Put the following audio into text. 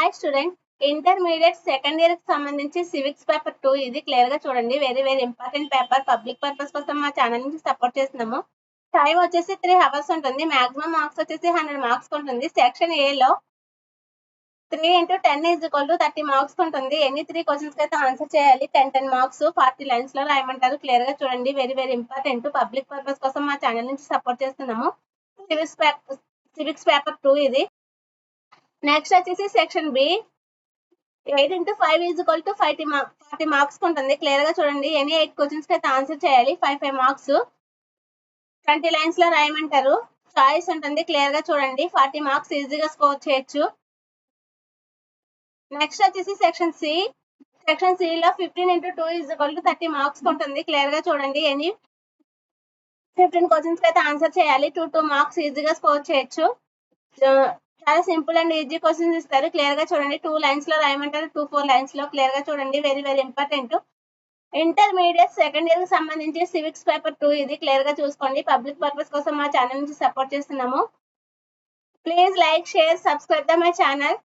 Hi student, intermediate second year కి సంబంధించి civics paper 2 ఇది క్లియర్ గా చూడండి. Very important paper. Public purpose కోసం మా ఛానల్ నుంచి సపోర్ట్ చేస్తున్నాము. టైం వచ్చేసి 3 అవర్స్ ఉంటుంది. మాక్సిమం మార్క్స్ వచ్చేసి 100 మార్క్స్ ఉంటుంది. సెక్షన్ ఏ లో 3 into 10 is equal to 30 marks ఉంటుంది. ఎన్ని 3 క్వశ్చన్స్ అయితే ఆన్సర్ చేయాలి. 10 మార్క్స్ 40 లైన్స్ లో రాయమంటారు. క్లియర్ గా చూడండి. Very important. పబ్లిక్ పర్పస్ కోసం మా ఛానల్ నుంచి సపోర్ట్ చేస్తున్నాము. సివిక్స్ పేపర్ 2 ఇది. నెక్స్ట్ వచ్చేసి section B 8 into 5 is equal to 40 marks ఉంటుంది. క్లియర్ గా చూడండి. ఎనీ 8 క్వశ్చన్స్ అయితే ఆన్సర్ చేయాలి. 5 మార్క్స్ 20 లైన్స్ లో రాయమంటారు. చాయిస్ ఉంటుంది. క్లియర్ గా చూడండి. 40 మార్క్స్ ఈజీగా స్కోర్ చేయొచ్చు. నెక్స్ట్ వచ్చేసి సెక్షన్ సి లో 15 into 2 is equal to 30 marks ఉంటుంది. క్లియర్ గా చూడండి. ఎనీ 15 క్వశ్చన్స్ అయితే ఆన్సర్ చేయాలి. 2 మార్క్స్ ఈజీగా స్కోర్ చేయొచ్చు. చాలా సింపుల్ అండ్ ఈజీ క్వశ్చన్స్ ఇస్తారు. క్లియర్ గా చూడండి. 2 లైన్స్ లో రాయమంటారు. 4 లైన్స్ లో. క్లియర్ గా చూడండి. Very important. Intermediate second year కి సంబంధించి సివిక్స్ పేపర్ 2 ఇది. క్లియర్ గా చూసుకోండి. పబ్లిక్ పర్పస్ కోసం మా ఛానల్ నుంచి సపోర్ట్ చేస్తున్నాము. Please like, share, subscribe the my channel.